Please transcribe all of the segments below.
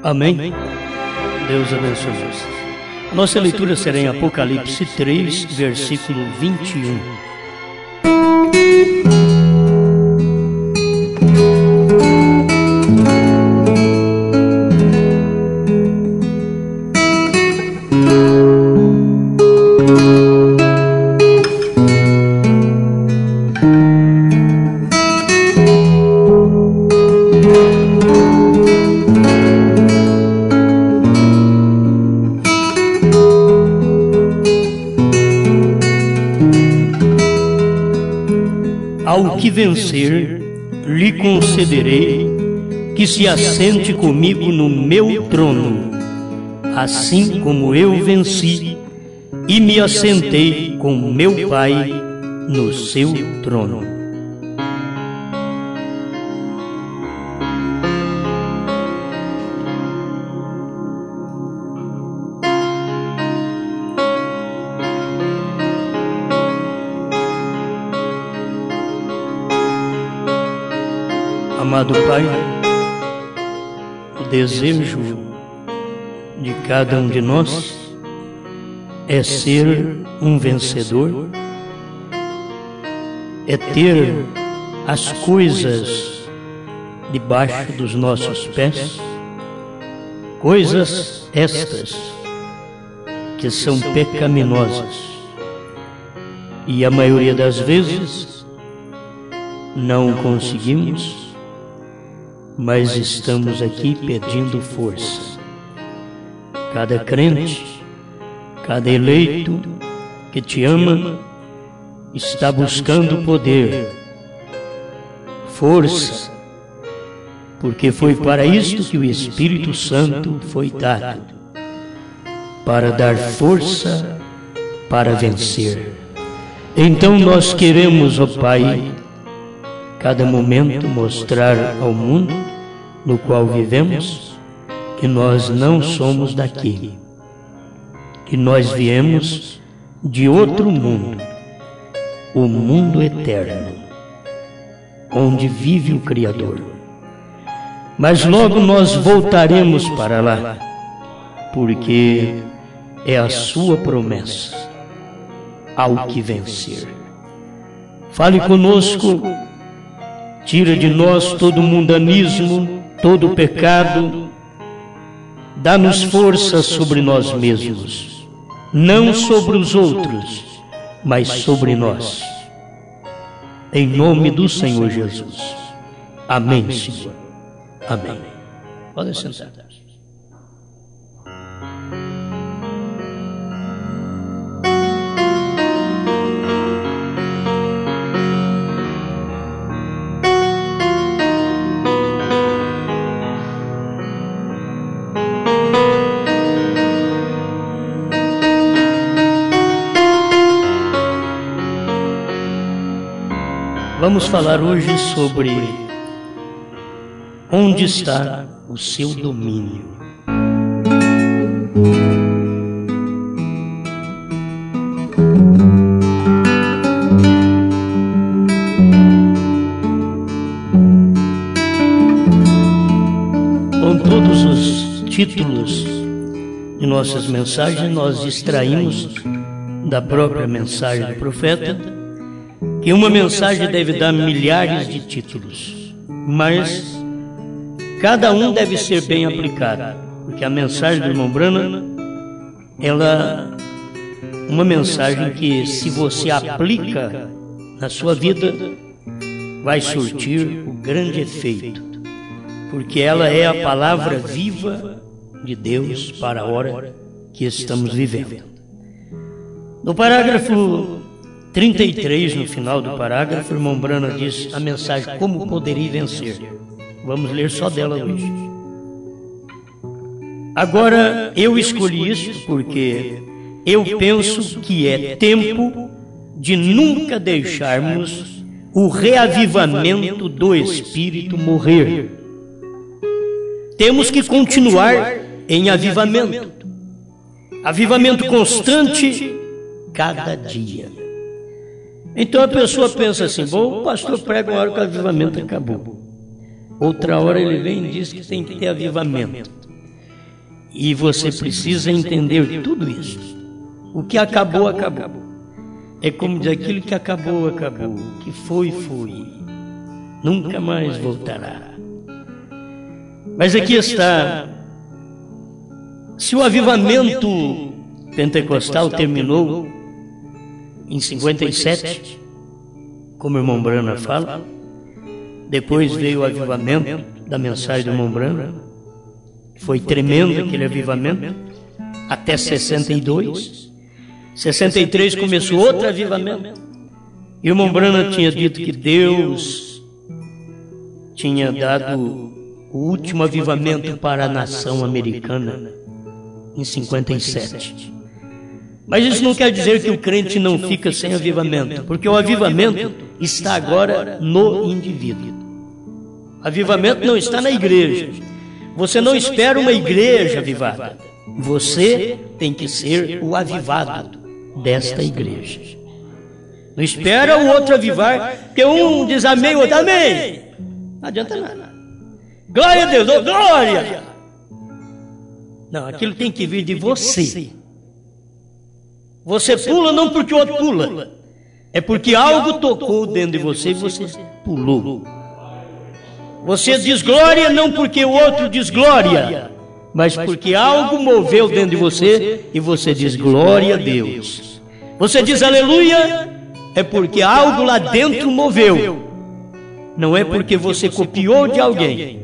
Amém? Deus abençoe vocês. A nossa leitura será em Apocalipse 3, versículo 21. Ao que vencer, lhe concederei que se assente comigo no meu trono, assim como eu venci e me assentei com meu Pai no seu trono. Amado Pai, o desejo de cada um de nós é ser um vencedor, é ter as coisas debaixo dos nossos pés, coisas estas que são pecaminosas e a maioria das vezes não conseguimos. Mas estamos aqui pedindo força. Cada crente, cada eleito que te ama, está buscando poder, força, porque foi para isto que o Espírito Santo foi dado, para dar força para vencer. Então nós queremos, ó Pai, cada momento mostrar ao mundo no qual vivemos que nós não somos daqui, que nós viemos de outro mundo, o mundo eterno, onde vive o Criador. Mas logo nós voltaremos para lá, porque é a sua promessa, ao que vencer. Fale conosco. Tira de nós todo mundanismo, todo pecado, dá-nos força sobre nós mesmos, não sobre os outros, mas sobre nós. Em nome do Senhor Jesus. Amém, Senhor. Amém. Podem sentar. Vamos falar hoje sobre onde está o seu domínio. Com todos os títulos de nossas mensagens, nós extraímos da própria mensagem do profeta que uma mensagem deve dar milhares de títulos, mas cada um deve ser bem aplicado, porque a mensagem do irmão Branham, ela é uma mensagem que, se você aplica na sua vida, vai surtir o grande efeito, porque ela é a palavra viva de Deus para a hora que estamos vivendo. No parágrafo 33, no final do parágrafo, o irmão Branham diz a mensagem Como Poderia Vencer. Vamos ler só dela hoje. Agora, eu escolhi isso porque eu penso que é tempo de nunca deixarmos o reavivamento do Espírito morrer. Temos que continuar em avivamento. Avivamento constante cada dia. Então a pessoa pensa assim, bom, o pastor prega uma hora que o avivamento acabou. Outra hora ele vem e diz que tem que ter avivamento. E você precisa entender tudo isso. O que acabou, acabou. É como diz, aquilo que acabou, acabou. O que foi, foi. Nunca mais voltará. Mas aqui está. Se o avivamento pentecostal terminou em 57, como o irmão Brana fala, depois veio o avivamento da mensagem do irmão Brana. Foi tremendo aquele avivamento, até 62. 63 começou outro avivamento. E o irmão Brana tinha dito que Deus tinha dado o último avivamento para a nação americana em 57. Mas isso não quer dizer que o crente não fica sem avivamento, porque o avivamento está agora no indivíduo. O avivamento não está na igreja. Você não espera uma igreja avivada. Você tem que ser o avivado desta igreja. Não espera o outro avivar, porque um diz amém, o outro amém. Não adianta nada. Glória a Deus, oh, glória! Não, aquilo tem que vir de você. Você pula não porque o outro pula, é porque algo tocou dentro de você e você pulou. Você diz glória não porque o outro diz glória, mas porque algo moveu dentro de você e você diz glória a Deus. Você diz aleluia, é porque algo lá dentro moveu. Não é porque você copiou de alguém.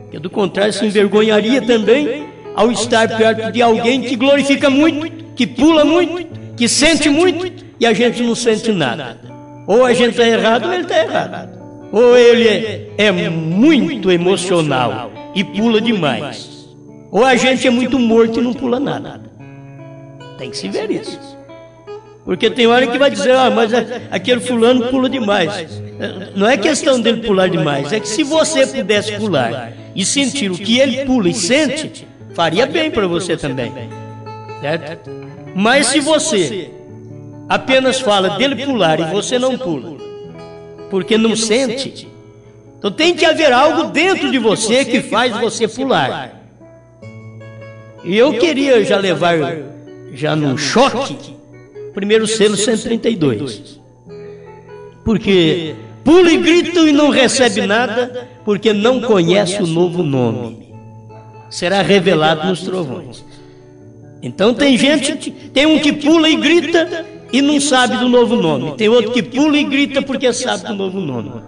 Porque do contrário se envergonharia também ao estar perto de alguém que glorifica muito, que pula muito, que sente muito e a gente não sente nada. Ou a gente está errado ou ele está errado. Ou ele é muito emocional e pula demais. Ou a gente é muito morto e não pula nada. Tem que se ver isso. Porque tem hora que vai dizer, mas aquele fulano pula demais. Não é questão dele pular demais, é que se você pudesse pular e sentir o que ele pula e sente, faria bem para você também. Certo? Mas se você apenas fala dele pular e você não pula, porque não sente, então tem que haver algo dentro de você que faz você pular. E eu queria já levar já num choque, primeiro selo 132. Porque pula e grita e não recebe nada, porque não conhece o novo nome. Será revelado nos trovões. Então tem gente, tem um que pula e grita e não sabe do novo nome. Tem outro que pula e grita porque sabe do novo nome.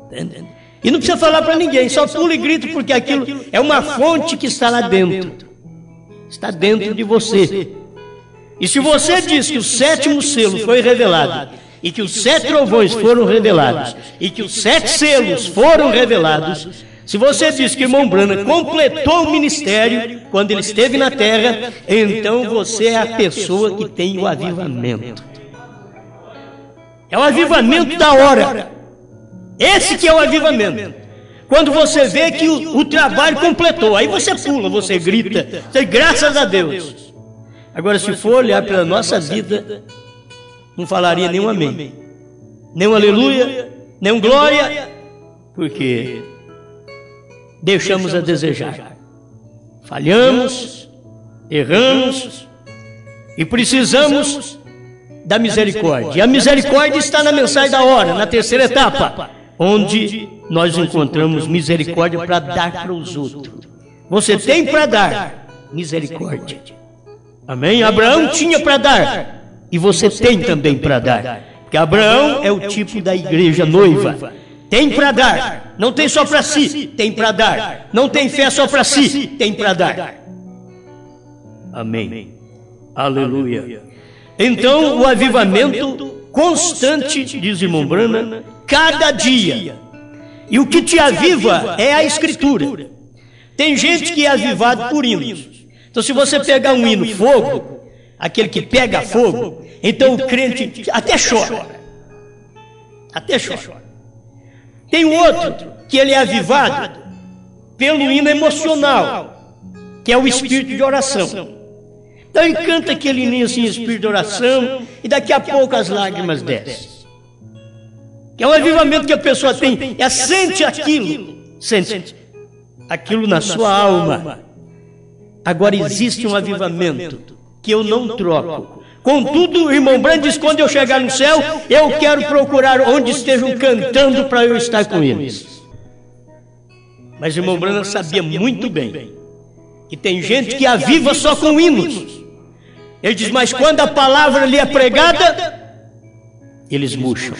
Entende? E não precisa falar para ninguém, só pula e grita porque aquilo é uma fonte que está lá dentro. Está dentro de você. E se você diz que o sétimo selo foi revelado, e que os 7 trovões foram revelados, e que os 7 selos foram revelados, se você diz que o irmão Branham completou o ministério quando ele esteve na terra, então você é a pessoa que tem o avivamento. É o avivamento da hora. Esse que é o avivamento. Quando você vê que o trabalho completou, aí você pula, você grita, você, graças a Deus. Agora, se for olhar pela nossa vida, não falaria nem um amém, nem um aleluia, nem um glória, porque deixamos a desejar. Falhamos, erramos e precisamos da misericórdia. E a misericórdia está na mensagem da hora, na terceira etapa, onde nós encontramos misericórdia para dar para os outros. Você tem para dar misericórdia. Amém? Abraão tinha para dar e você tem também para dar. Porque Abraão é o tipo da igreja noiva. Tem para dar, não tem só para si, tem para dar. Não tem fé só para si, tem para dar. Amém. Aleluia. Então, o avivamento constante, diz o irmão Branham, cada dia. E o que te aviva é a Escritura. Tem gente que é avivado por hinos. Então, se você pegar um hino fogo, aquele que pega fogo, então o crente até chora. Até chora. Tem um outro que ele é avivado pelo hino emocional, que é o espírito de oração. Então ele canta aquele hino assim, espírito de oração, e daqui a pouco as lágrimas descem. Que é um avivamento que a pessoa tem, sente aquilo na sua alma. Agora existe um avivamento que eu não troco. Contudo, o irmão Branham diz, quando eu chegar no céu, eu quero procurar onde estejam cantando para eu estar com eles. Mas o irmão Branham sabia muito bem que tem gente que aviva só com hinos. Ele diz, mas quando a palavra lhe é pregada, eles murcham.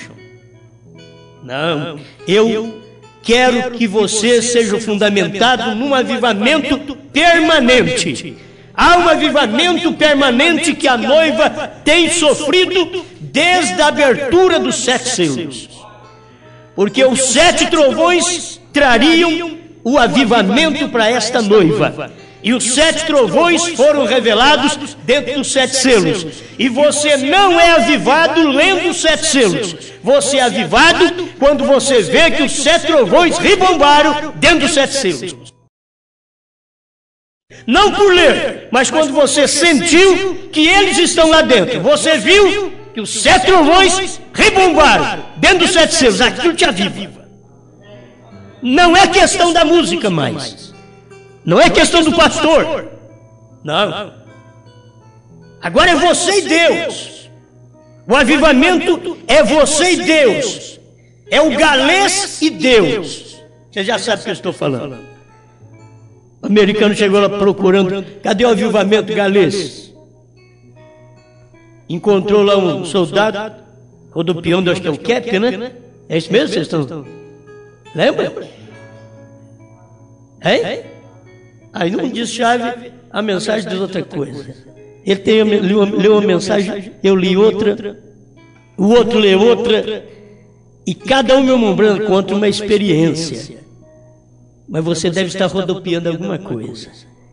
Não, eu quero que você seja fundamentado num avivamento permanente. Há um avivamento permanente que a noiva tem sofrido desde a abertura dos 7 selos. Porque os 7 trovões trariam o avivamento para esta noiva. E os 7 trovões foram revelados dentro dos 7 selos. E você não é avivado lendo os 7 selos. Você é avivado quando você vê que os 7 trovões ribombaram dentro dos 7 selos. Não por ler, mas quando você sentiu que eles estão lá dentro. Você viu que os 7 trovões ribombaram dentro dos 7 selos. Aquilo te aviva. Não é questão da música mais. Não é questão do pastor. Não. Agora é você e Deus. O avivamento é você e Deus. É o galês e Deus. Você já sabe o que eu estou falando. O americano chegou lá procurando, cadê o avivamento galês? Encontrou lá um soldado, rodopiando, acho que é o Kepke, né? É isso mesmo? Vocês estão... Lembra? Hein? Aí não diz chave, a mensagem diz outra coisa. Ele leu uma mensagem, eu li outra, o outro leu outra, e cada um me lembrando contra uma experiência. Mas você deve estar rodopiando alguma coisa,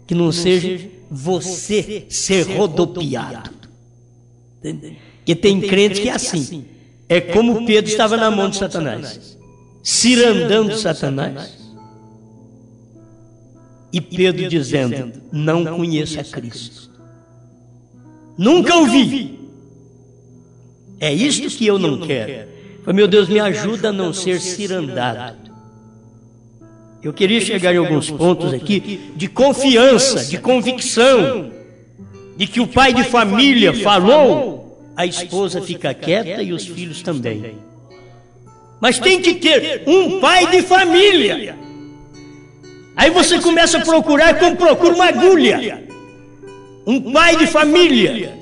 que não seja você ser rodopiado. Porque tem crente que é assim. É como Pedro estava na mão de Satanás, cirandando Satanás. E Pedro dizendo, não conheço a Cristo. Nunca ouvi. É isto que eu não quero. Falei, meu Deus, me ajuda a não ser cirandado. Eu queria chegar em alguns pontos aqui de confiança, de convicção, de que o pai de família falou, a esposa fica quieta e os filhos também. Mas tem que ter um pai de família. Aí você começa a procurar como procura uma agulha. Um pai de família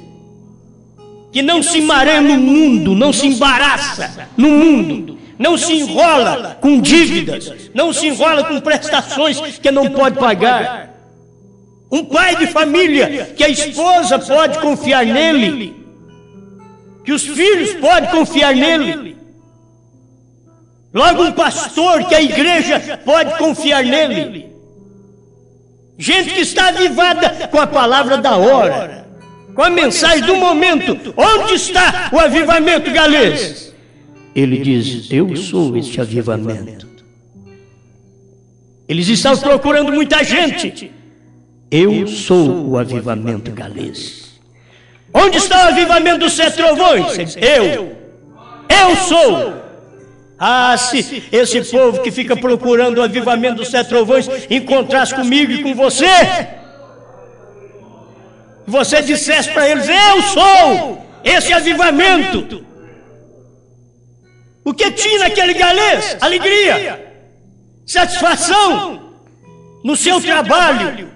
que não se mareia no mundo, não se embaraça no mundo. Não se enrola com dívidas, não se enrola com prestações que não pode pagar. Um pai de família que a esposa pode confiar nele, que os filhos podem confiar nele. Logo um pastor que a igreja pode confiar nele. Gente que está avivada com a palavra da hora, com a mensagem do momento. Onde está o avivamento galês? Ele diz, eu sou este avivamento. Eles estão procurando muita gente. Eu sou o avivamento galês. Onde está o avivamento dos 7 trovões? Ele diz, eu sou. Ah, se esse povo que fica procurando o avivamento dos 7 trovões encontrasse comigo e com você, você dissesse para eles, eu sou esse avivamento. O que tinha naquele galês? Alegria, satisfação no seu trabalho,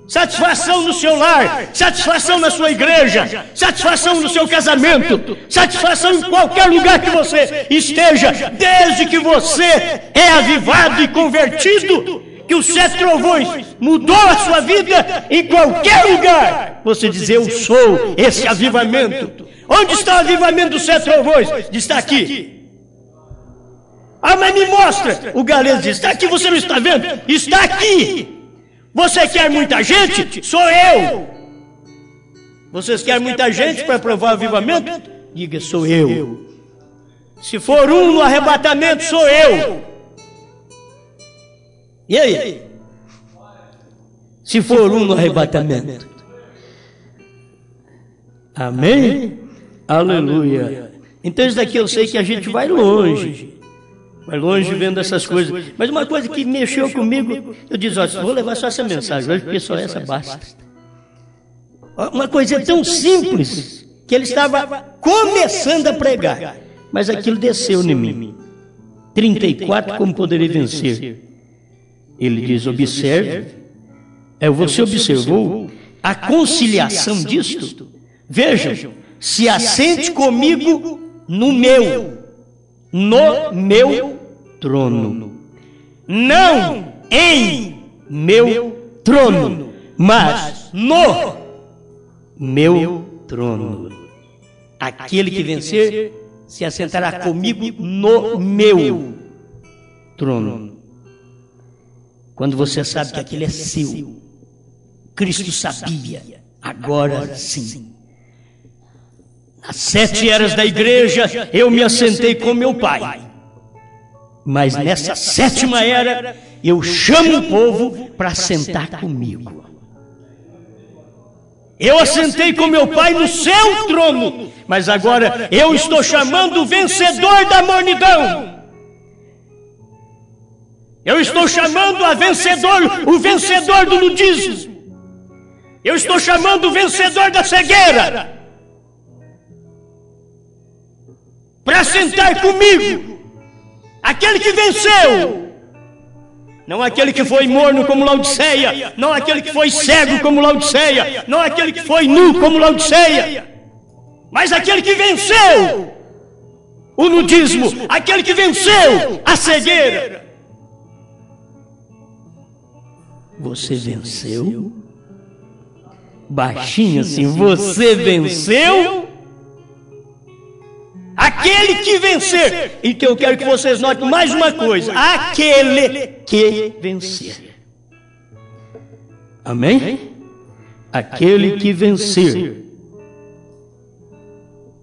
satisfação no seu lar, satisfação na sua igreja, satisfação no seu casamento, satisfação em qualquer lugar que você esteja, desde que você é avivado e convertido, que os 7 trovões mudou a sua vida em qualquer lugar. Você diz, eu sou esse avivamento. Onde está o avivamento dos 7 trovões? Está aqui. Ah, mas me mostra. O galês diz, está aqui, você não está vendo? Está aqui. Você quer muita gente? Sou eu. Vocês querem muita gente para provar o avivamento? Diga, sou eu. Se for um no arrebatamento, sou eu. E aí? Se for um no arrebatamento. Amém? Aleluia. Então isso daqui eu sei que a gente vai longe. Vai longe vendo essas coisas. Mas uma coisa que mexeu comigo, eu disse, ó, vou levar só essa mensagem hoje, porque só essa basta. Uma coisa tão simples que ele estava começando a pregar, mas aquilo desceu em mim. 34, como poderei vencer? Ele diz, observe. Você observou a conciliação disto? Vejam, se assente comigo no meu trono. Não em meu trono, mas no meu trono. Aquele que vencer se assentará comigo no meu trono. Quando você sabe que aquele é seu, Cristo sabia, agora sim. Nas 7 eras da igreja, eu me assentei com meu Pai. Mas nessa 7ª era, eu chamo o povo para sentar comigo. Eu assentei com meu Pai no seu trono, mas agora eu estou chamando o vencedor da mornidão. Eu estou chamando o vencedor do nudismo. Eu estou chamando o vencedor da cegueira para sentar comigo. Aquele que venceu. Não aquele que foi morno como Laodiceia. Não aquele que foi cego como Laodiceia. Não aquele que foi nu como Laodiceia. Mas aquele que venceu o nudismo. Aquele que venceu a cegueira. Você venceu? Baixinho assim, você venceu? Aquele que vencer. Então eu quero que vocês notem mais uma coisa. Aquele que vencer. Amém? Aquele que vencer.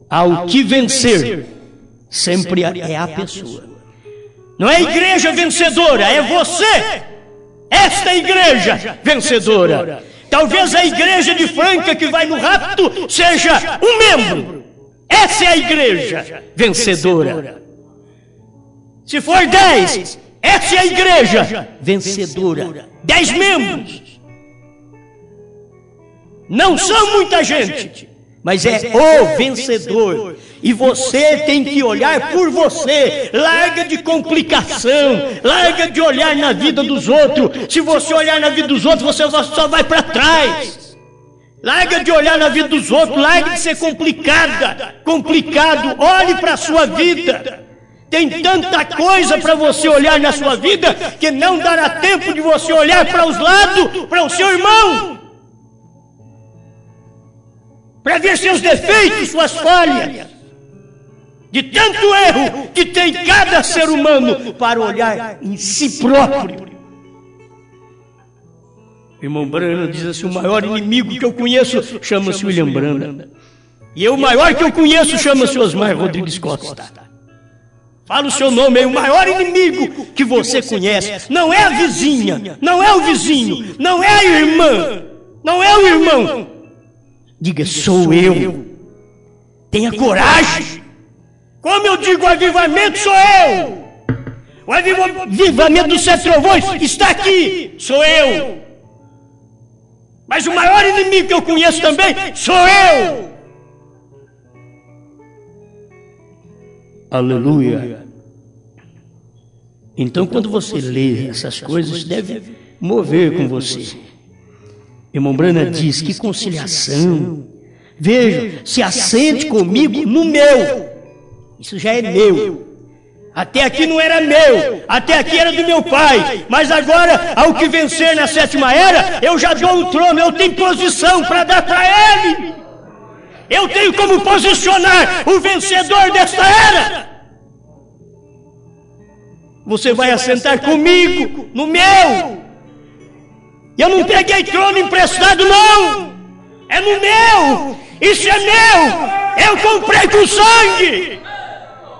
Ao que vencer, sempre é a pessoa. Não é a igreja vencedora, é você. Esta igreja vencedora. Talvez a igreja de Franca que vai no rapto seja um membro. Essa é a igreja vencedora. Se for 10, essa é a igreja vencedora. 10 membros. Não são muita gente, mas é o vencedor. E você tem que olhar por você. Larga de complicação. Larga de olhar na vida dos outros. Se você olhar na vida dos outros, você só vai para trás. Larga de olhar na vida dos outros. Larga de ser complicado. Olhe para a sua vida. Tem tanta coisa para você olhar na sua vida que não dará tempo de você olhar para os lados, para o seu irmão, para ver seus defeitos, suas falhas, de tanto erro que tem cada ser humano para olhar em si próprio. Irmão Branham diz assim, o maior inimigo que eu conheço chama-se William Branham. E o maior que eu conheço chama-se Osmar Rodrigues Costa. Fala o seu nome aí, o maior inimigo que você conhece. Não é a vizinha, não é o vizinho, não é a irmã, não é o irmão. Diga, sou eu. Tenha coragem. Como eu digo, o avivamento sou eu. O avivamento dos 7 trovões está aqui, sou eu. Mas o maior inimigo que eu conheço também sou eu. Aleluia. Então, quando você lê essas coisas, deve mover com você. Irmão Branham diz, que conciliação. Veja, se assente comigo no meu. Isso já é meu. Até aqui não era meu, até aqui era do meu pai. Mas agora, ao que vencer na 7ª era, eu já dou o trono, eu tenho posição para dar para ele. Eu tenho como posicionar o vencedor desta era. Você vai assentar comigo no meu. Eu não peguei trono emprestado, não. É no meu. Isso é meu. Eu comprei com sangue.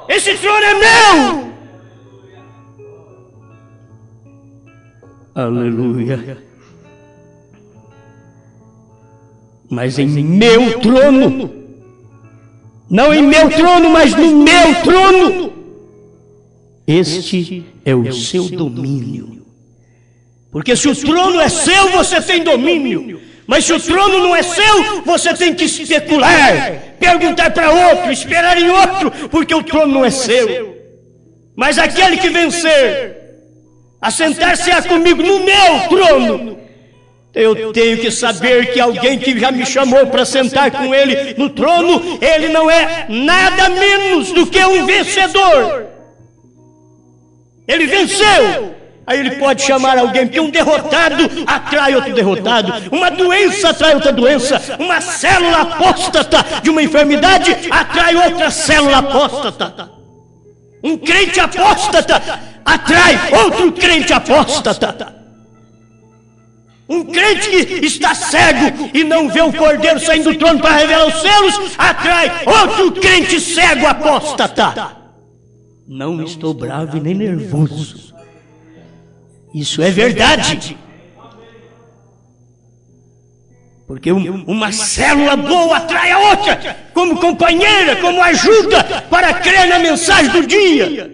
Esse trono é meu. Aleluia. Mas em meu trono. Não em meu trono, mas no meu trono. Este é o seu domínio. Porque se o trono é seu, você tem domínio. Mas se o trono não é seu, você tem que especular, perguntar para outro, esperar em outro, porque o trono não é seu. Mas aquele que vencer, assentar-se-á comigo no meu trono, eu tenho que saber que alguém que já me chamou para sentar com ele no trono, ele não é nada menos do que um vencedor. Ele venceu. Aí ele pode chamar alguém, porque um derrotado atrai outro derrotado, uma doença atrai outra doença, uma célula apóstata de uma enfermidade atrai outra célula apóstata. Um crente apóstata atrai outro crente apóstata. Um crente que está cego e não vê o cordeiro saindo do trono para revelar os selos, atrai outro crente cego apóstata. Não estou bravo e nem nervoso. Isso é verdade. Porque uma célula boa atrai a outra, como companheira, como ajuda para crer na mensagem do dia.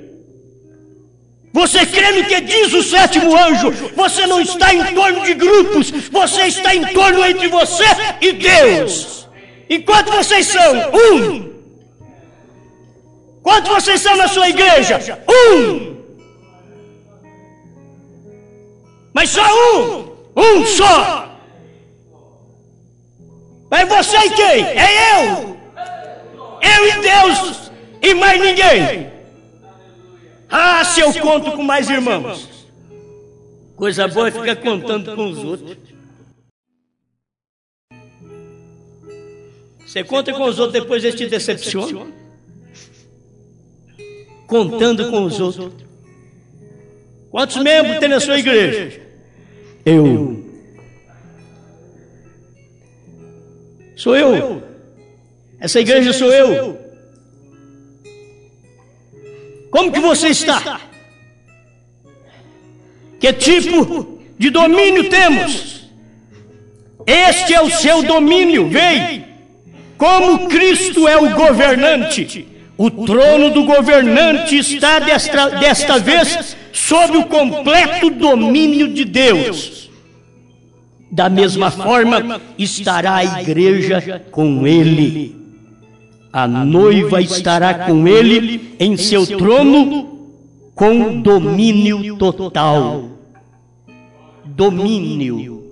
Você crê no que diz o sétimo anjo, você não está em torno de grupos, você está em torno entre você e Deus. Enquanto vocês são um. Quantos vocês são na sua igreja? Um. Mas só um só. Mas você e quem? É eu e Deus e mais ninguém. Ah, se eu conto com mais irmãos. Coisa boa é ficar contando com os outros. Você conta com os outros, depois eles te decepcionam. Contando com os outros. Quantos membros tem na sua igreja? Eu. Sou eu. Essa igreja sou eu. Como que você está? Que tipo de domínio temos? Este é o seu domínio, vem. Como Cristo é o governante, o trono do governante está desta vez sob o completo domínio de Deus. Da mesma forma, estará a igreja com ele. A noiva estará com ele em seu trono com domínio total. Domínio.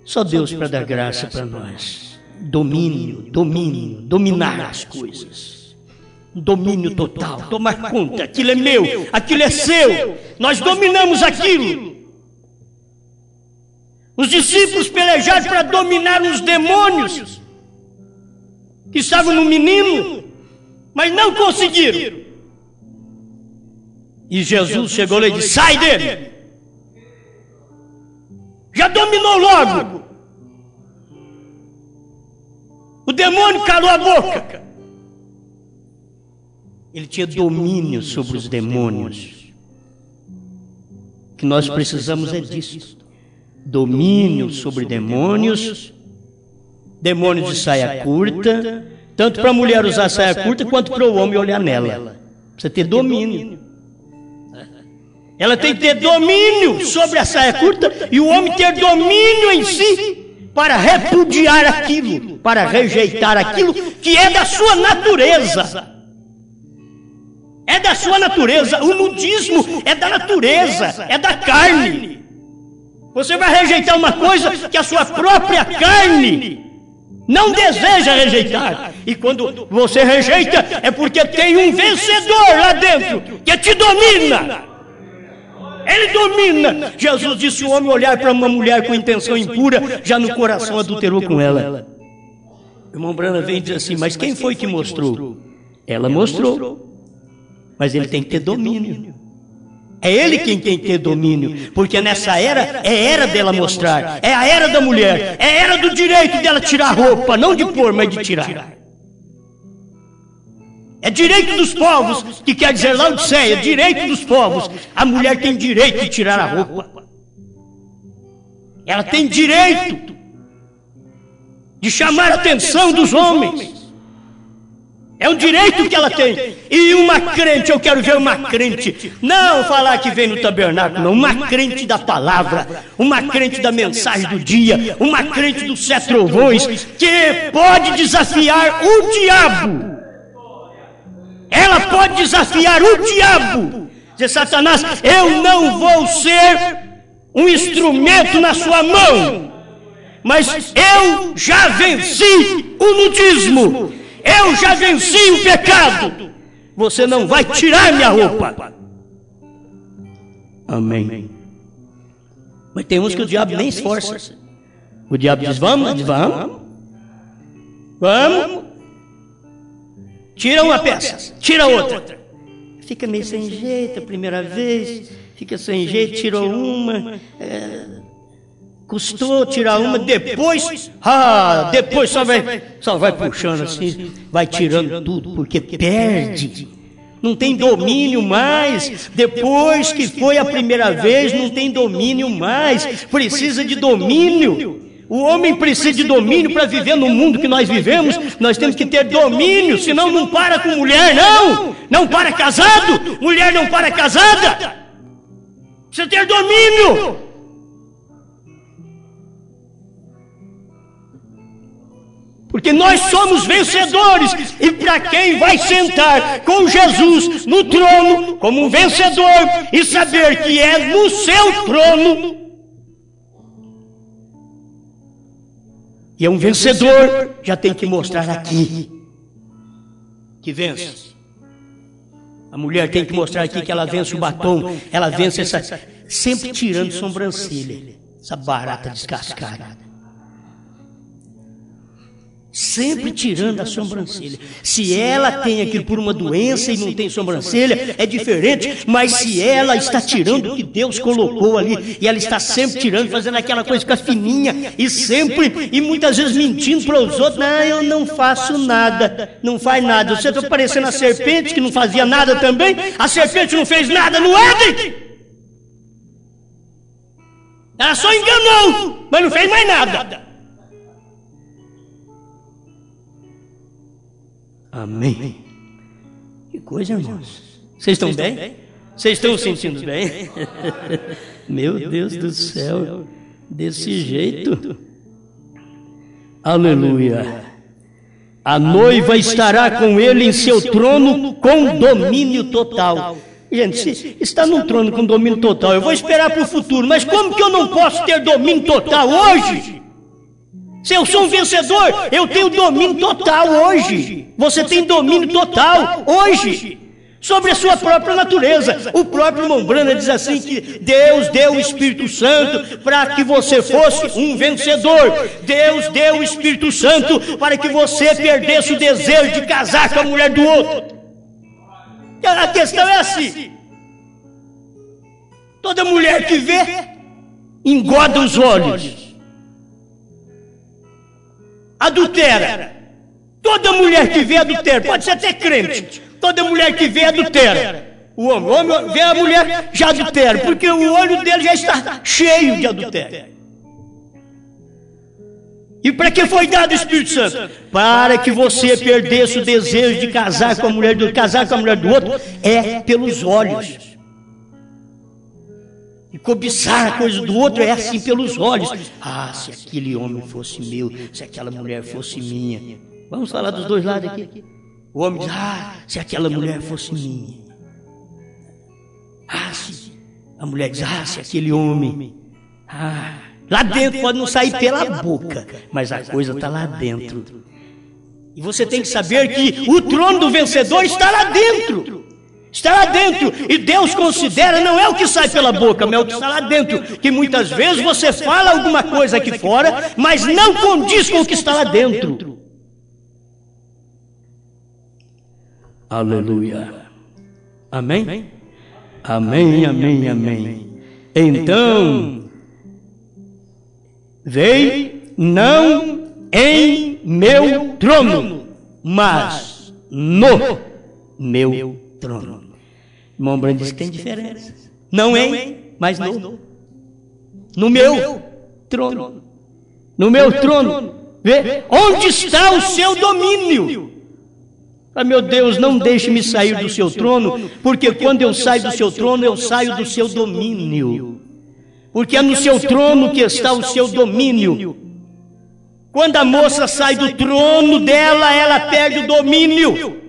Só Deus para dar graça para nós. Domínio, dominar as coisas. Domínio total, tomar conta. Aquilo é meu, aquilo é seu. Nós dominamos aquilo. Os discípulos pelejaram para dominar os demônios que estavam no menino, mas não conseguiram. E Jesus chegou lá e disse: sai dele. Já dominou logo. O demônio calou a boca. Ele tinha domínio sobre os demônios. O que nós precisamos é disso. Domínio sobre demônios. Demônio de saia curta. Tanto para a mulher usar saia curta, quanto para o homem olhar nela. Precisa ter domínio. Ela tem que ter domínio sobre a saia curta e o homem ter domínio em si para repudiar aquilo, para rejeitar aquilo que é da sua natureza. É da sua natureza. O nudismo é da natureza, é da carne. Você vai rejeitar uma coisa que a sua própria carne não deseja rejeitar. E quando você rejeita, é porque tem um vencedor lá dentro que te domina. Ele domina. Jesus disse: o homem olhar para uma mulher com intenção impura, já no coração adulterou com ela. O irmão Branham vem e diz assim: mas quem foi que mostrou? Ela mostrou. Mas ele tem que ter domínio. É ele quem tem que ter domínio, porque nessa era é era dela mostrar, é a era da mulher, é a era do direito dela tirar a roupa, não de pôr, mas de tirar. É direito dos povos, que quer dizer Laodiceia, direito dos povos. A mulher tem direito de tirar a roupa. Ela tem direito de chamar a atenção dos homens. É um direito que ela tem. E uma crente, eu quero ver uma crente, não falar que vem no tabernáculo, não, uma crente da palavra, uma crente da mensagem do dia, uma crente dos 7 trovões, que pode desafiar o diabo. Ela pode desafiar o diabo. Dizer, Satanás, eu não vou ser um instrumento na sua mão, mas eu já venci o nudismo, eu já venci o pecado, você não vai tirar minha roupa. Amém. Mas tem uns que o diabo nem esforça. O diabo diz, vamos, tira uma peça, tira outra. Fica meio sem jeito a primeira vez, fica sem jeito, tirou uma, custou tirar uma, depois só vai puxando assim, vai tirando tudo, porque perde, não tem domínio mais. Depois que foi a primeira vez, não tem domínio mais, precisa de domínio. O homem precisa de domínio para viver no mundo que nós vivemos. Nós temos que ter domínio, senão não para com mulher, não para casado, mulher não para casada. Precisa ter domínio. Porque nós somos vencedores, e para quem vai sentar com Jesus no trono como um vencedor e saber que é no seu trono, e é um vencedor, já tem que mostrar aqui que vence. A mulher tem que mostrar aqui que ela vence o batom, ela vence essa, sempre tirando sobrancelha, essa barata descascada. Sempre tirando a sobrancelha. Se ela tem aquilo por uma doença e não tem sobrancelha, é diferente. Mas se ela está tirando o que Deus colocou ali, e ela está sempre tirando, fazendo aquela coisa ficar fininha, e muitas vezes mentindo para os outros, não, eu não faço nada, não faz nada. Você está parecendo a serpente que não fazia nada também. A serpente não fez nada no Éden. Ela só enganou, mas não fez mais nada. Amém. Que coisa, irmãos. Vocês estão bem? Vocês estão se sentindo bem? Meu Deus do céu. Desse jeito. Aleluia. A noiva estará com ele em seu trono com domínio total. Gente, se está num trono com domínio total, eu vou esperar para o futuro. Mas como que eu não posso ter domínio total hoje? Se eu sou um vencedor, eu tenho domínio total hoje. Você tem domínio total hoje sobre a sua própria natureza. O próprio irmão Branham diz assim que Deus deu o Espírito Santo para que você fosse um vencedor. Deus deu o Espírito Santo para que você perdesse o desejo de casar com a mulher do outro. A questão é assim. Toda mulher que vê, engoda os olhos. Adultera. Toda mulher que vê adultera, pode ser até crente. Toda mulher que vê adultera. O homem vê a mulher, já adultera, porque o olho dele já está cheio de adultério. E para que foi dado o Espírito Santo? Para que você perdesse o desejo de casar com a mulher do outro. Casar com a mulher do outro é pelos olhos. E cobiçar a coisa do outro é assim pelos olhos. Ah, se aquele homem fosse meu, se aquela mulher fosse minha. Vamos falar dos dois lados aqui. O homem diz, se aquela mulher fosse minha. Se a mulher diz, se aquele homem. Lá dentro pode não sair pela boca, mas a coisa está lá dentro. E você tem que saber que o trono do vencedor está lá dentro. Está lá dentro, e Deus considera, não é o que sai pela boca, mas é o que está lá dentro, que muitas vezes você fala alguma coisa aqui fora, mas não condiz com o que está lá dentro. Aleluia. Amém? Amém, amém, amém. Então, veio não em meu trono, mas no meu trono. Irmão Branham diz que tem diferença. Não em, mas no. No meu trono. No meu trono. Vê? Onde está o seu domínio? Ah, meu Deus, não deixe-me sair do seu trono, porque quando eu saio do seu trono, eu saio do seu domínio. Porque é no seu trono que está o seu domínio. Quando a moça sai do trono dela, ela perde o domínio.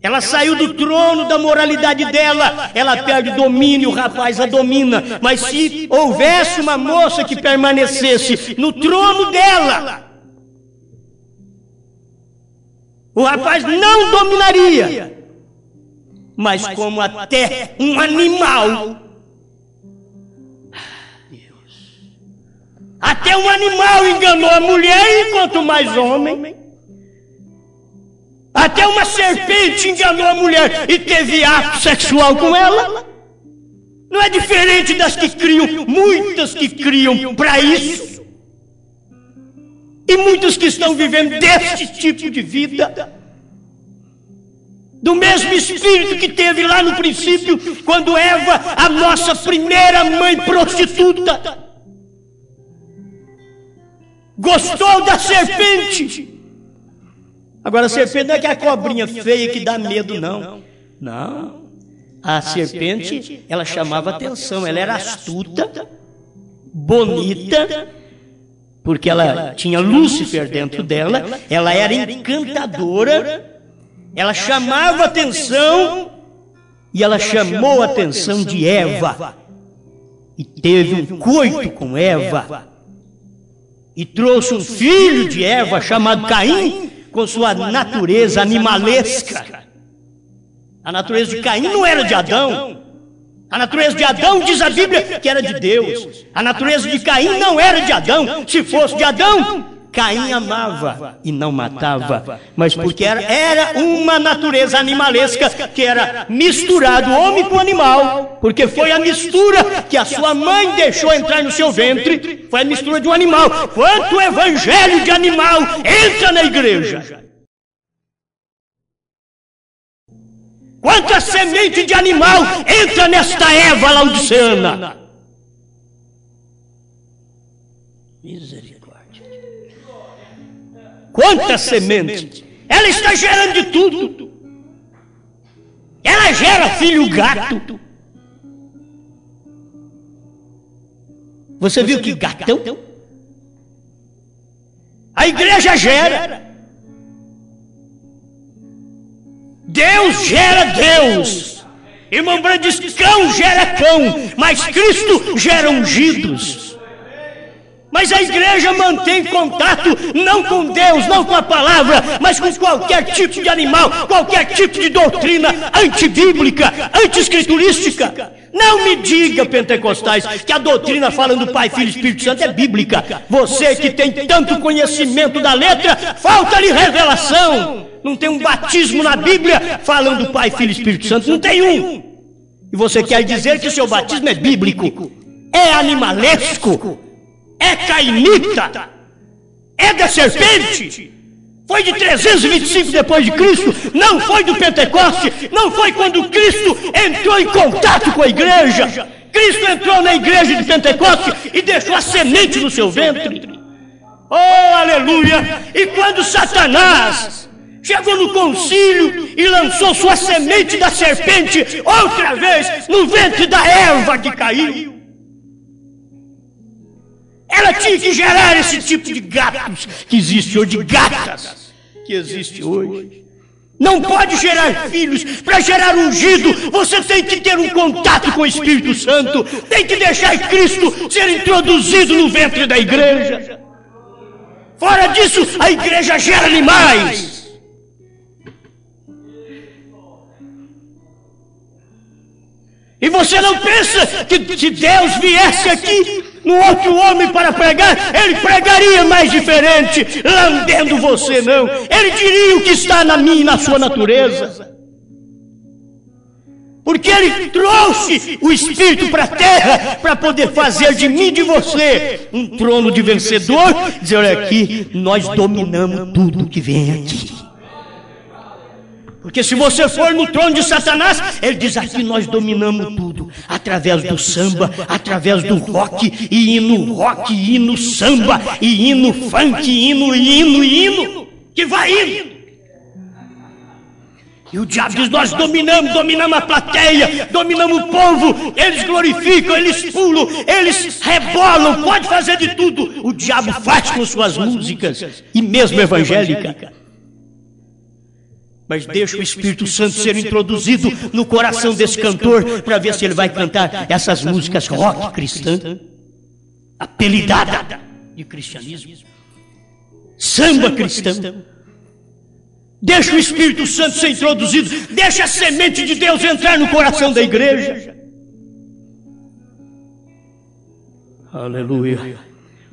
Ela saiu do trono da moralidade dela, ela perde o domínio, o rapaz a domina. Mas se houvesse uma moça que permanecesse no trono dela, o rapaz não dominaria. Mas como até um animal, até um animal enganou a mulher, e quanto mais homem. Até uma serpente enganou a mulher e teve ato sexual com ela. Não é diferente das que criam, muitas que criam para isso. E muitas que estão vivendo desse tipo de vida. Do mesmo espírito que teve lá no princípio, quando Eva, a nossa primeira mãe prostituta, gostou da serpente. Agora a serpente não é que a cobrinha feia que dá medo, não. Não. A serpente, ela chamava atenção, ela era astuta, bonita, porque ela tinha Lúcifer dentro dela, ela era encantadora, ela chamava atenção, e ela chamou a atenção de Eva, e teve um coito com Eva, e trouxe um filho de Eva chamado Caim, com sua natureza animalesca. A natureza de Caim não era de Adão. A natureza de Adão, diz a Bíblia, que era de Deus. A natureza de Caim não era de Adão. Se fosse de Adão, Caim amava e não matava. Mas porque era uma natureza animalesca, que era misturado homem com animal. Porque foi a mistura que a sua mãe deixou entrar no seu ventre. Foi a mistura de um animal. Quanto evangelho de animal entra na igreja? Quanta semente de animal entra nesta Eva laodiceana? Misericórdia. Quanta semente! Ela está gerando de tudo. Ela gera filho gato. Você viu que gatão? A igreja gera. Deus gera Deus. Irmão Branco diz: cão gera cão, mas Cristo gera ungidos. Mas a igreja mantém contato não com Deus, não com a palavra, mas com qualquer tipo de animal, qualquer tipo de doutrina antibíblica, anti-escriturística. Não me diga, pentecostais, que a doutrina falando do Pai, Filho e Espírito Santo é bíblica. Você que tem tanto conhecimento da letra, falta-lhe revelação. Não tem um batismo na Bíblia falando do Pai, Filho e Espírito Santo, não tem um. E você quer dizer que o seu batismo é bíblico, é animalesco, é cainita, é da serpente, foi de 325 depois de Cristo, não foi do Pentecoste, não foi quando Cristo entrou em contato com a igreja. Cristo entrou na igreja de Pentecoste e deixou a semente no seu ventre. Oh, aleluia! E quando Satanás chegou no concílio e lançou sua semente da serpente outra vez no ventre da Eva que caiu, ela tinha que gerar esse tipo de gatos que existe hoje, de gatas que existe hoje. Não pode gerar filhos. Para gerar ungido, você tem que ter um contato com o Espírito Santo, tem que deixar Cristo ser introduzido no ventre da igreja. Fora disso, a igreja gera animais. E você não pensa que se Deus viesse aqui no outro homem para pregar, ele pregaria mais diferente, lambendo você, não. Ele diria o que está na minha e na sua natureza. Porque ele trouxe o Espírito para a terra para poder fazer de mim e de você um trono de vencedor. Dizer: olha aqui, nós dominamos tudo que vem aqui. Porque se você for no trono de Satanás, ele diz: aqui nós dominamos tudo, através do samba, através do rock, e hino samba, e hino funk, hino, que vai indo. E o diabo diz: nós dominamos a plateia, dominamos o povo, eles glorificam, eles pulam, eles rebolam, pode fazer de tudo. O diabo faz com suas músicas, e mesmo evangélica. Mas deixa o Espírito Santo ser introduzido no coração desse cantor, para ver se ele vai cantar essas músicas rock cristã, apelidada de cristianismo, samba cristão. Deixa o Espírito Santo ser introduzido, deixa a semente de Deus entrar no coração da igreja. Aleluia.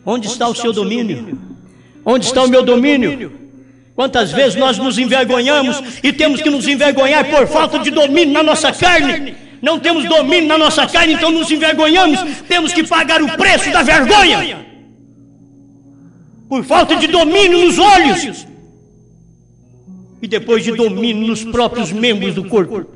Onde está o seu domínio? Onde está o meu domínio? Quantas vezes nós nos envergonhamos e temos que nos envergonhar por falta de domínio na nossa carne? Não temos domínio na nossa carne, então nos envergonhamos. Temos que pagar o preço da vergonha por falta de domínio nos olhos. E depois de domínio nos próprios membros do corpo.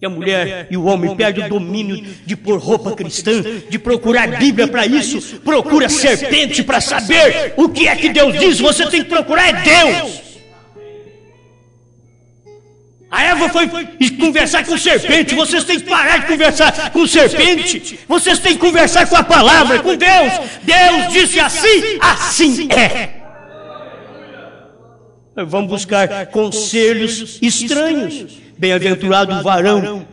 E a mulher e o homem perdem o domínio de pôr roupa cristã, de procurar Bíblia para isso, procura serpente para saber o que é que Deus diz. Você tem que procurar Deus. A Eva foi conversar com serpente. Vocês têm que parar de conversar com serpente. Vocês têm que conversar com a palavra, com Deus. Deus disse assim, assim é. Vamos buscar conselhos estranhos. Bem-aventurado o varão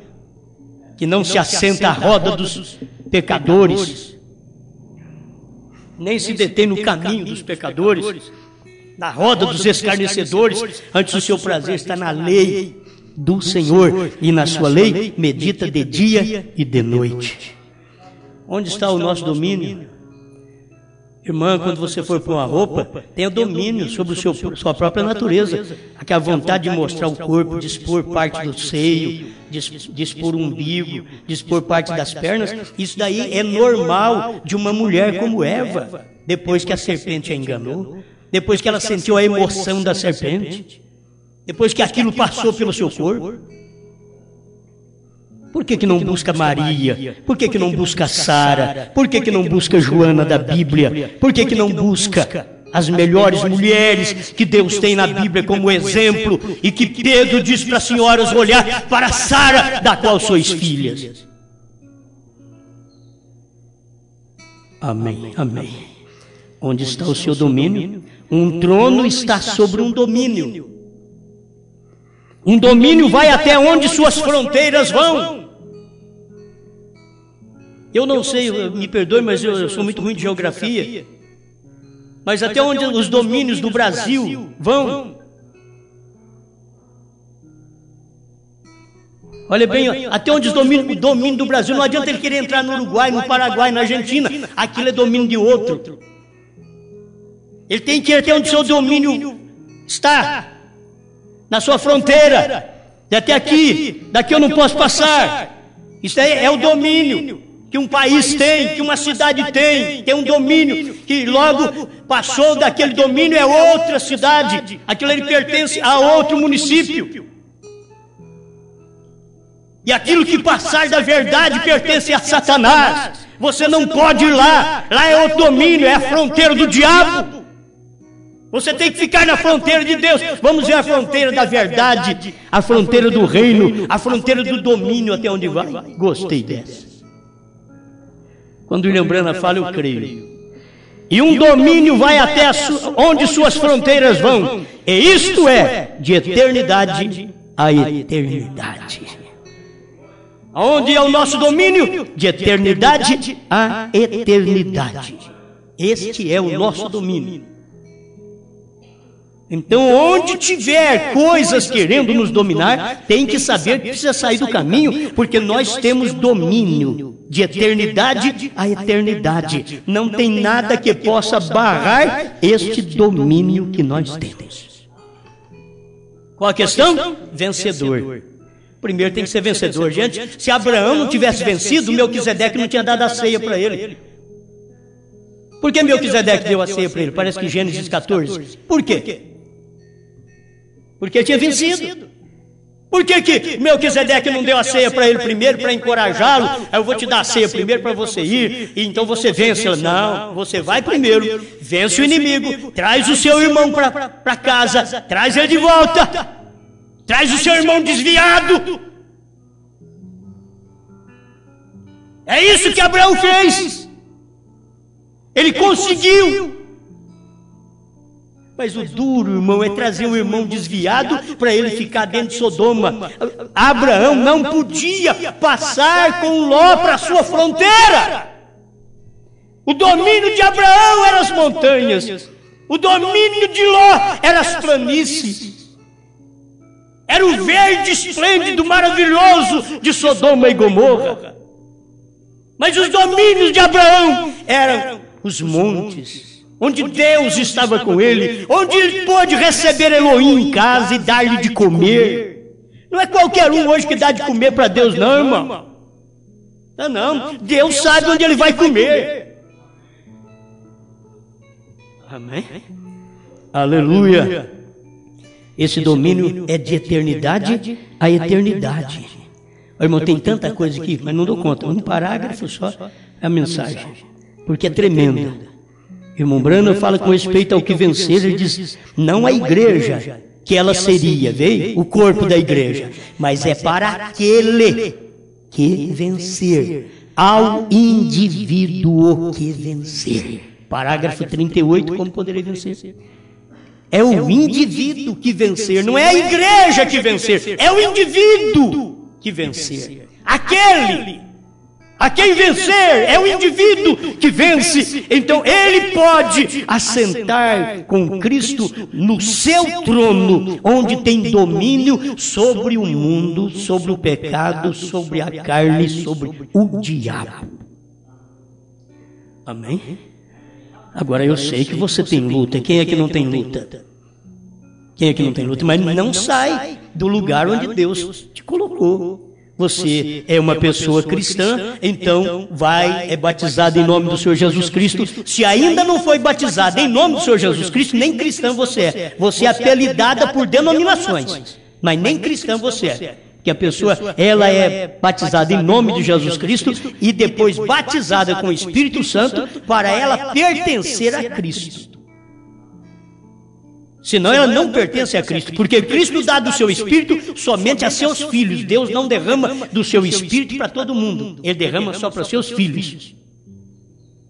que não se assenta à roda dos pecadores, nem se detém no caminho dos pecadores, na roda dos escarnecedores. Antes o seu prazer está na lei do Senhor, e na sua lei medita de dia e de noite. Onde está o nosso domínio? Irmã, quando você for pôr uma roupa, tenha domínio sobre sua própria natureza. Aquela vontade de mostrar o corpo, de expor parte do seio, de expor o umbigo, de expor parte das pernas. Isso daí é normal de uma mulher como Eva, depois que a serpente a enganou, depois que ela sentiu a emoção da serpente, depois que aquilo passou pelo seu corpo. Por que não busca Maria? Por que não busca Sara? Por que não busca Joana da Bíblia? Por que não busca as melhores mulheres que Deus tem na Bíblia como exemplo, e que Pedro diz para as senhoras olhar para Sara, da qual sois filhas? Amém, amém. Onde está o seu domínio? Um trono está sobre um domínio. Um domínio vai até onde suas fronteiras vão. Eu não sei, me perdoe, mas eu sou muito ruim de geografia. Mas até onde os domínios do Brasil vão? Olha bem, até onde o domínio do Brasil, não adianta ele querer entrar no Uruguai, no Paraguai, na Argentina. Aquilo é domínio de outro. Ele tem que ir até onde o seu domínio está. Na sua fronteira, e até aqui, daqui eu não posso passar. Isso aí é o domínio que um país tem, que uma cidade tem um domínio, que logo passou daquele domínio é outra cidade, aquilo ele pertence a outro município. E aquilo que passar da verdade pertence a Satanás. Você não pode ir lá, lá é outro domínio, é a fronteira do diabo. Você tem que ficar na fronteira de Deus. Vamos ver a fronteira da verdade, a fronteira do reino, a fronteira do domínio, até onde vai. Gostei dessa. Quando William Branham fala, eu creio. E um domínio vai até onde suas fronteiras vão. E isto é de eternidade a eternidade. Aonde é o nosso domínio? De eternidade a eternidade. Este é o nosso domínio. Então, onde tiver coisas querendo nos dominar, tem que saber que precisa sair do caminho, porque nós temos domínio de eternidade a eternidade. Não tem nada que possa barrar este domínio que nós temos. Qual a questão? Vencedor. Primeiro tem que ser vencedor. Gente, se Abraão não tivesse vencido, Melquisedeque não tinha dado a ceia para ele. Por que Melquisedeque deu a ceia para ele? Parece que Gênesis 14. Por quê? Porque ele tinha vencido. Por que Melquisedeque não deu a ceia para ele primeiro, para encorajá-lo? Eu vou te dar a ceia primeiro para você ir, e então você vence. Não, você vai primeiro, vence o inimigo, traz o seu irmão para casa, traz ele de volta. Traz o seu irmão desviado. É isso que Abraão fez. Ele conseguiu. Mas o duro, irmão, é trazer o irmão desviado para ele ficar dentro de Sodoma. Abraão não podia passar com Ló para a sua fronteira. O domínio de Abraão eram as montanhas. O domínio de Ló eram as planícies. Era o verde esplêndido, maravilhoso de Sodoma e Gomorra. Mas os domínios de Abraão eram os montes, onde Deus estava com ele, onde ele pôde receber Elohim em casa e dar-lhe de comer. Não é qualquer um hoje que dá de comer para Deus, não, irmão. Não, Deus sabe onde ele vai comer. Amém? Aleluia. Esse domínio é de eternidade a eternidade. Irmão, tem tanta coisa aqui, mas não dou conta. Um parágrafo só é a mensagem, porque é tremenda. Irmão Branham fala com respeito ao que vencer, ele diz, não a igreja que ela seria, veio? O corpo da igreja, mas é para aquele que vencer, ao indivíduo que vencer. Parágrafo 38, como poderei vencer? É o indivíduo que vencer, não é a igreja que vencer, é o indivíduo que vencer. Aquele a quem vencer é o indivíduo que vence. Então ele pode assentar com Cristo no seu trono, onde tem domínio sobre o mundo, sobre o pecado, sobre a carne, sobre o diabo. Amém? Agora eu sei que você tem luta. Quem é que não tem luta? Quem é que não tem luta? Mas não sai do lugar onde Deus te colocou. Você é uma pessoa cristã, então é batizado em nome do Senhor Jesus Cristo. Se ainda não foi batizado em nome do Senhor Jesus Cristo, nem cristã você é. Você é apelidada por denominações, mas nem cristã você é. Que a pessoa, ela é batizada em nome de Jesus Cristo e depois batizada com o Espírito Santo para ela pertencer a Cristo. Senão ela não pertence a Cristo, porque Cristo dá do seu Espírito somente a seus filhos. Deus não derrama do seu Espírito para todo mundo, Ele derrama só para seus filhos.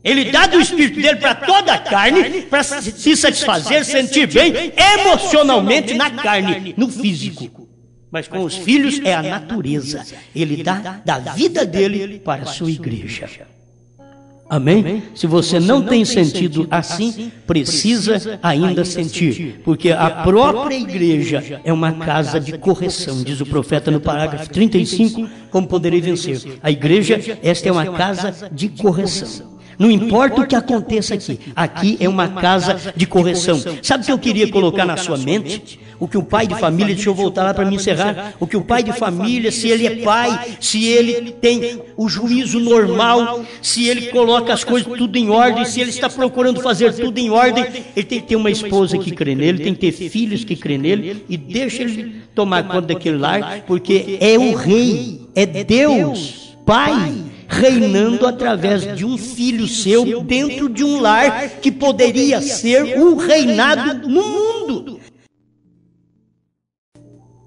Ele dá do Espírito dele para toda a carne, para se satisfazer, sentir bem emocionalmente na carne, no físico. Mas com os filhos é a natureza. Ele dá da vida dele para a sua igreja. Amém? Se você não tem sentido assim, precisa ainda sentir, porque a própria igreja é uma casa de correção, diz o profeta no parágrafo 35, como poderei vencer. A igreja, esta é uma casa de correção. Não importa o que aconteça aqui é uma casa de correção. Sabe o que eu queria colocar na sua mente? O que o pai de família, deixa eu voltar lá para me encerrar, o que o pai de família, se ele é pai, se ele tem o juízo normal, se ele coloca as coisas tudo em ordem, se ele está procurando fazer tudo em ordem, ele tem que ter uma esposa que crê nele, tem que ter filhos que crê nele, e deixa ele tomar conta daquele lar, porque é o rei, é Deus, Pai, reinando através de um filho seu dentro de um lar que poderia ser um reinado no mundo.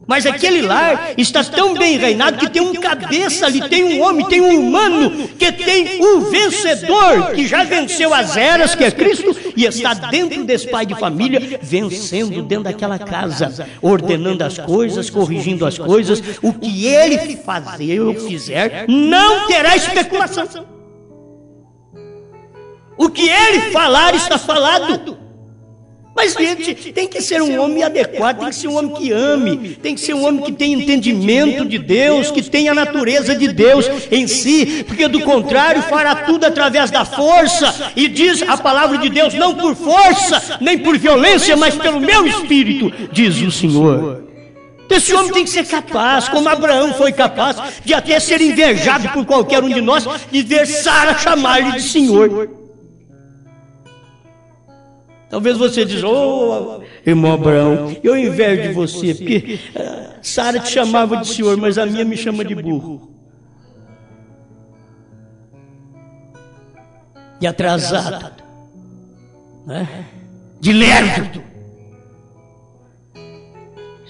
Mas aquele lar está tão bem reinado que tem um cabeça ali, tem um homem, tem um humano, que tem um vencedor, que já venceu as eras, que é Cristo, e está dentro desse pai de família, vencendo dentro daquela casa, ordenando as coisas, corrigindo as coisas. O que ele fazer ou fizer, não terá especulação. O que ele falar está falado. Mas, gente, tem que ser um homem adequado, tem que ser um homem que ame, tem que ser um homem que tenha entendimento de Deus, que tenha a natureza de Deus em si, porque do contrário fará tudo através da força, e diz a palavra de Deus, não por força, nem por violência, mas pelo meu espírito, diz o Senhor. Esse homem tem que ser capaz, como Abraão foi capaz, de até ser invejado por qualquer um de nós, de ver Sara chamar-lhe de Senhor. Talvez você diz, irmão Abraão, eu invejo de você, porque Sara te chamava de senhor, mas a minha me chama de burro. De atrasado, né? De lerdo.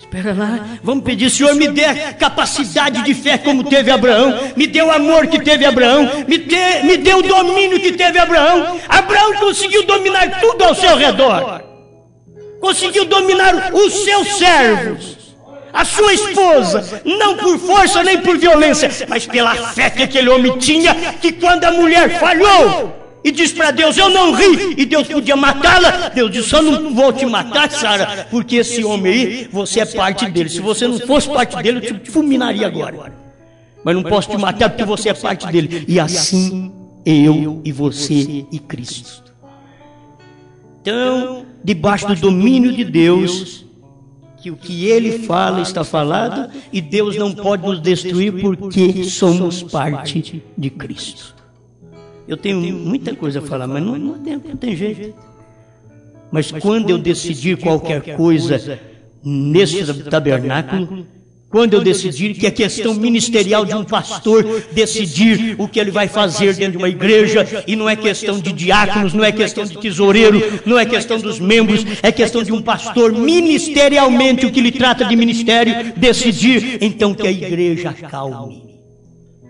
Espera lá, vamos pedir, Senhor, me dê capacidade de fé como teve Abraão, me dê o amor que teve Abraão, me dê o domínio que teve Abraão. Abraão conseguiu dominar tudo ao seu redor, conseguiu dominar os seus servos, a sua esposa, não por força nem por violência, mas pela fé que aquele homem tinha, que quando a mulher falhou e disse para Deus, eu não ri, e Deus podia matá-la, Deus disse, só não vou te matar, Sara, porque esse homem aí, você é parte dele. Se você não fosse parte dele, eu te fulminaria agora. Mas não posso te matar porque você é parte dele. E assim, eu e você e Cristo. Então, debaixo do domínio de Deus, que o que Ele fala está falado, e Deus não pode nos destruir porque somos parte de Cristo. Eu tenho muita coisa a falar, mas não tem jeito. Mas quando eu decidir qualquer coisa nesse tabernáculo, quando eu decidir que é questão ministerial de um pastor decidir o que ele vai fazer dentro de uma igreja, e não é questão de diáconos, não é questão de tesoureiro, não é questão dos membros, é questão de um pastor ministerialmente, o que lhe trata de ministério, decidir, então que a igreja acalme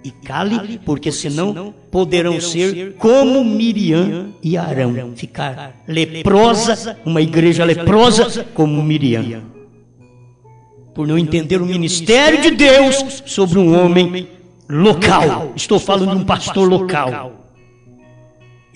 e cale, porque senão poderão ser como Miriam e Arão, ficar leprosa, uma igreja leprosa como Miriam, por não entender o ministério de Deus sobre um homem local. Estou falando de um pastor local.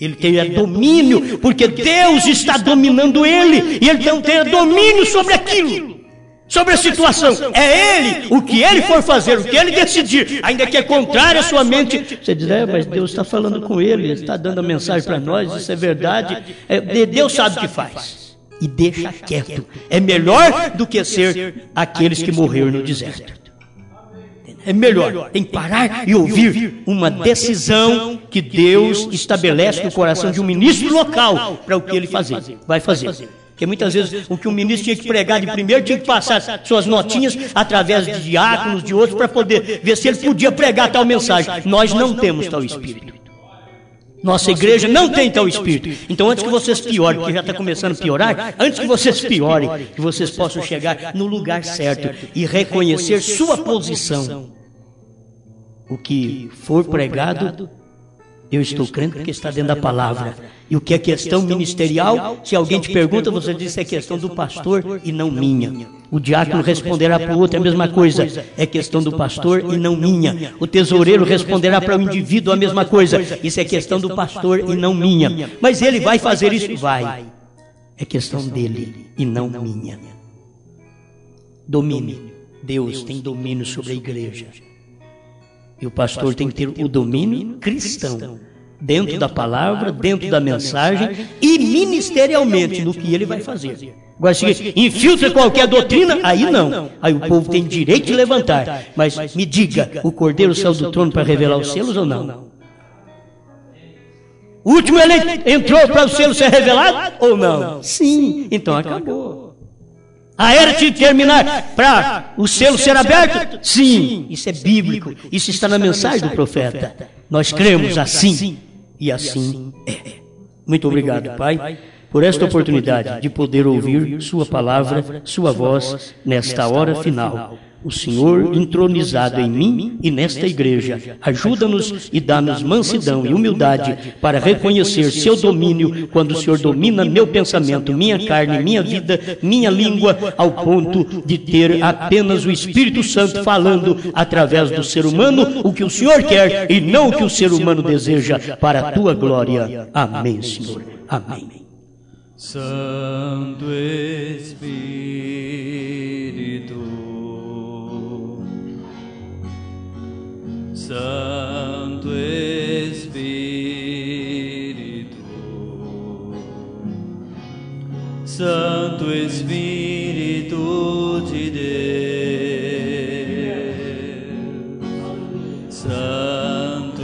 Ele tem domínio, porque Deus está dominando ele, e ele não tem domínio sobre aquilo, sobre a situação. É ele, o que ele for fazer, o que ele decidir, ainda que é contrário à sua mente. Você diz, mas Deus está falando com ele está dando a mensagem para nós, isso é verdade. Deus sabe o que faz. E deixa quieto. É melhor do que ser aqueles que morreram no deserto. É melhor, tem que parar e ouvir uma decisão que Deus estabelece no coração de um ministro local para o que ele vai fazer. Porque muitas vezes o que o ministro tinha que pregar de primeiro tinha que passar suas notinhas através de diáconos, de outros, para poder ver se ele podia pregar tal mensagem. Nós não temos tal espírito. Nossa igreja não tem tal espírito. Então antes que vocês piorem, porque já está começando a piorar, antes que vocês piorem, que vocês possam chegar no lugar certo e reconhecer sua posição. O que for pregado, eu estou crendo porque está dentro da palavra. E o que é questão ministerial, se alguém te pergunta, você diz que é questão do pastor e não minha. O diácono responderá para o outro a mesma coisa, é questão do pastor e não minha. O tesoureiro responderá para o indivíduo a mesma coisa, isso é questão do pastor e não minha. Mas ele vai fazer isso? Vai. É questão dele e não minha. Domínio. Deus tem domínio sobre a igreja. E o pastor tem que ter o domínio cristão, dentro da palavra, dentro da mensagem e ministerialmente no que ele vai fazer. Agora, se infiltra qualquer doutrina, aí não. Aí o povo tem direito de levantar. Mas me diga, o Cordeiro saiu do trono para revelar os selos ou não? O último eleito entrou para o selo ser revelado ou não? Sim, então acabou. A era tinha que terminar para o selo ser aberto? Sim, isso é bíblico, isso está na mensagem do profeta. Nós cremos assim, e assim é. Muito obrigado, Pai, por esta oportunidade de poder ouvir sua palavra, sua voz, nesta hora final. O Senhor entronizado em mim e nesta igreja, ajuda-nos e dá-nos mansidão e humildade para reconhecer seu domínio quando o Senhor domina meu pensamento, minha carne, minha vida, minha língua, ao ponto de ter apenas o Espírito Santo falando através do ser humano o que o Senhor quer e não o que o ser humano deseja, para a tua glória. Amém, Senhor. Amém. Santo Espírito, Santo Espírito, Santo Espírito de Deus, Santo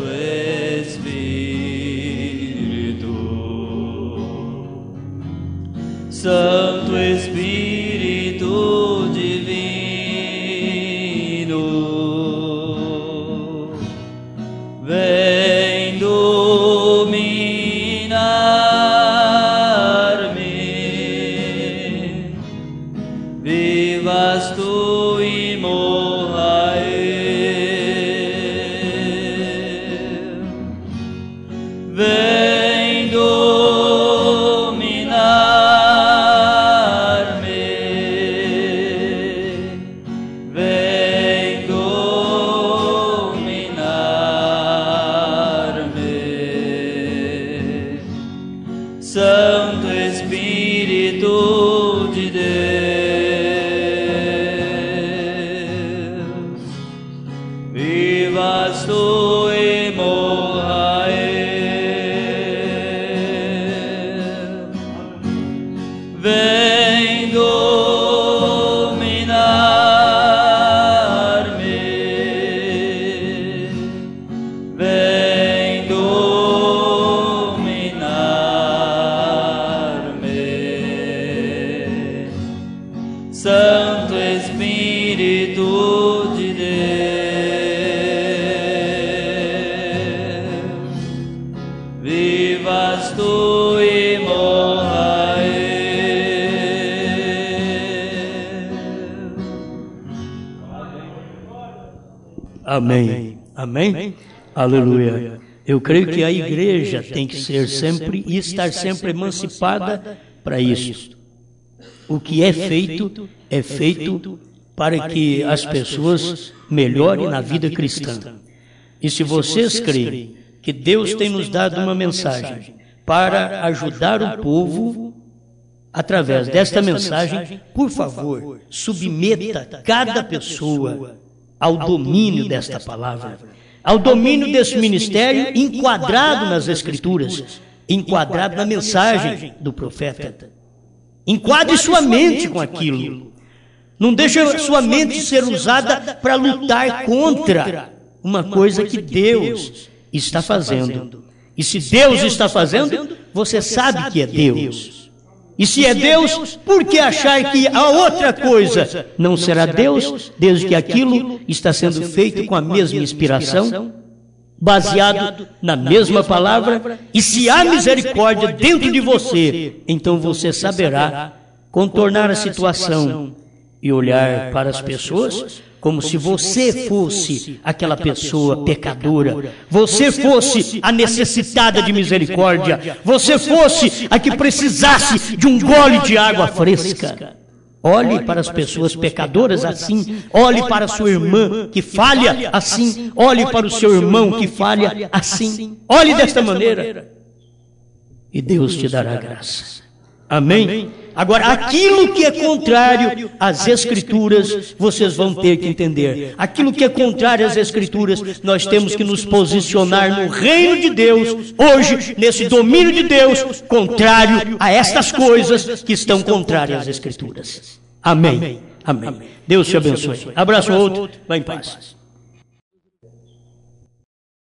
Espírito, Santo Espírito vivas tu e morra eu. Vem dominar-me, vem dominar-me, Santo Espírito de Deus, vivas tu e morra eu. Vem dominar-me, vem dominar-me, Santo Espírito de Deus, vivas tu e morra eu. Amém. Amém? Aleluia. Eu creio que a igreja tem que ser sempre e estar sempre emancipada para isso. O que é feito para que as pessoas melhorem na vida cristã. E se vocês creem que Deus tem nos dado uma mensagem para ajudar o povo, através desta mensagem, por favor, submeta cada pessoa ao domínio desta palavra, ao domínio desse ministério enquadrado nas Escrituras, enquadrado na mensagem do profeta. Enquadre sua mente com aquilo. Não deixe sua mente ser usada para lutar contra uma coisa que Deus está fazendo. E se Deus está fazendo, você sabe que é Deus. E se é Deus, por que achar que a outra coisa não será Deus, desde que aquilo está sendo feito com a mesma inspiração, baseado na mesma palavra? E se há misericórdia dentro de você, então você saberá contornar a situação e olhar para as pessoas como se você fosse aquela pessoa pecadora, você fosse a necessitada de misericórdia, você fosse a que precisasse de um gole de água fresca. Olhe para as pessoas pecadoras assim, olhe para a sua irmã que falha assim, olhe para o seu irmão que falha assim, olhe desta maneira e Deus te dará graça. Amém? Agora, aquilo que é contrário às Escrituras, vocês vão ter que entender. Aquilo que é contrário às Escrituras, nós temos que nos posicionar no reino de Deus, hoje, nesse domínio de Deus, contrário a estas coisas que estão contrárias às Escrituras. Amém. Amém. Deus te abençoe. Abraço ao outro, vá em paz.